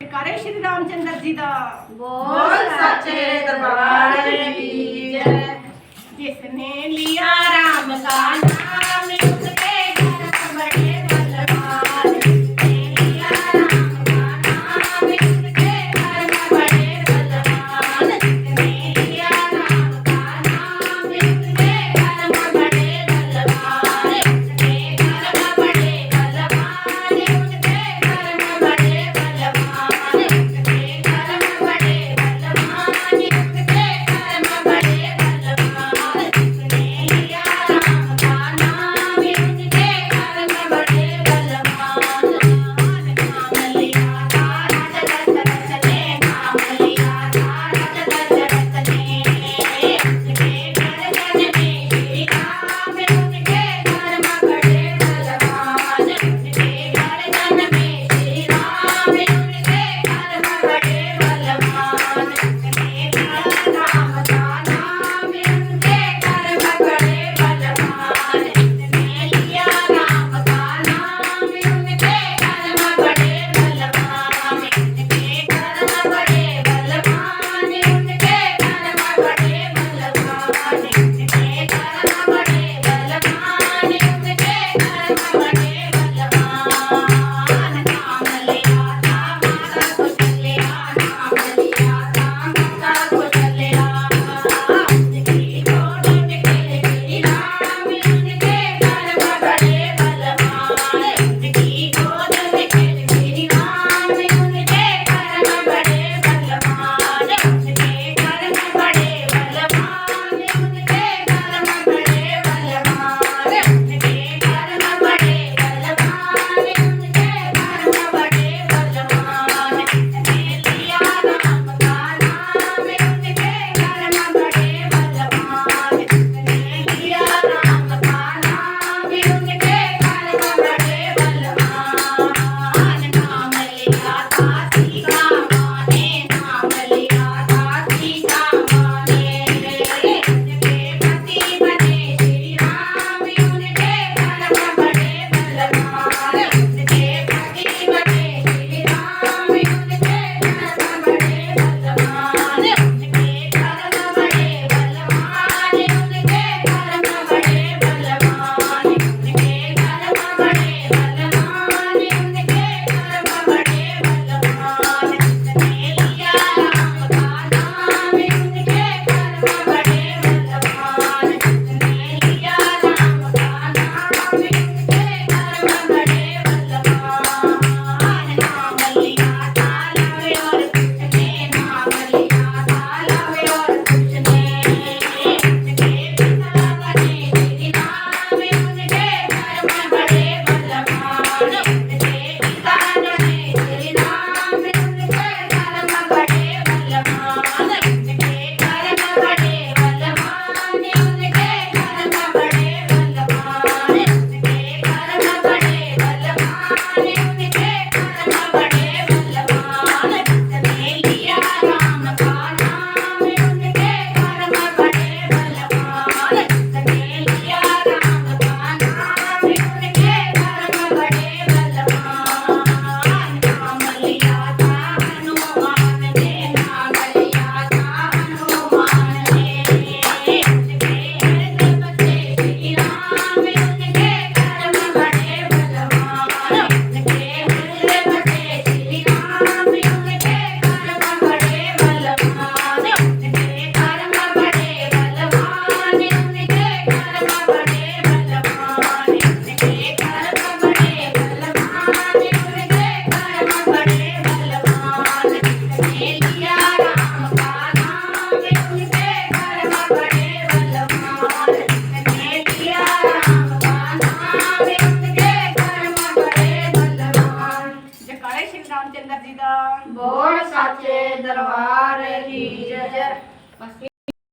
करे श्री रामचंद्र जी दा बोल सच्चे दरबार की जय। जिसने लिया राम का नाम उसके घर बड़े बलवान। जिसने लिया राम का नाम उसके घर बड़े बलवान। जिसने लिया राम का नाम उसके घर बड़े बलवान। उसके घर बड़े बलवान। उसके घर बड़े बलवान। उसके घर बड़े बलवान। उसके घर बड़े बलवान। जिसने लिया राम का नाम उसके घर बड़े बलवान। नाम लिया तारा दशरथ ने। नाम लिया तारा दशरथ ने। उसके घर जन्मे श्री राम। उसके घर बड़े बलवान। उसके घर जन्मे श्री राम। उसके घर बड़े बलवान। उसने लिया राम का नाम उसके घर बड़े बलवान। उसने लिया राम का नाम उसके घर बड़े बलवान। उसके घर बड़े बलवान। उसके घर बड़े बलवान। उसके घर बड़े बलवान। उसके घर बड़े बलवान। नाम लिया था माता कुशल्या। नाम लिया था माता कुशल्या। उसकी गोद में खेले श्री राम। उसके घर बड़े बलवान। उसकी गोद में खेले श्री राम। उसके घर बड़े बलवान। उसके घर बड़े बलवान। उसके घर बड़े बलवान। उसके घर बड़े बलवान। उसके घर बड़े बलवान। उसने लिया राम का नाम उसके घर बड़े बलवान। उसने लिया राम का नाम उसके घर बड़े बलवान। नाम लिया था सीता माँ ने। नाम लिया था सीता माँ ने। उसके पति बने श्री राम। उनके घर बड़े बलवान। उसके पति बने श्री राम। उनके घर बड़े बलवान। उसके घर बड़े बलवान। उसके घर बड़े बलवान। उसके घर बड़े बलवान। उसके घर बड़े बलवान। उसने लिया राम का नाम उसके घर बड़े बलवान। उसने लिया राम का नाम उसके घर बड़े बलवान। नाम लिया था लव और कुश ने। नाम लिया था लव और कुश ने। उसके पिता बने श्री राम। उसके घर बड़े बलवान। उसके पिता बने श्री राम। उसके घर बड़े बलवान। उसके घर बड़े बलवान। उसके घर बड़े बलवान। उसके घर बड़े बलवान। उसके घर बड़े बलवान। उसने लिया राम का नाम उसके घर बड़े बलवान। उसने लिया राम का नाम उसके घर बड़े बलवान। नाम लिया था हनुमान ने। नाम लिया था हनुमान ने। उसके हृदय बसे श्री राम। उसके घर बड़े बलवान। उसके हृदय बसे श्री राम। उसके घर बड़े बलवान। उसके घर बड़े बलवान। उसके घर बड़े बलवान। उसके घर बड़े बलवान। उसके घर बड़े बलवान। उसने लिया राम का नाम उसके घर बड़े बलवान। उसने लिया राम का नाम उसके घर बड़े बलवान। जयकारे श्री रामचंद्र जी दा। बोल सच्चे दरबार की जय।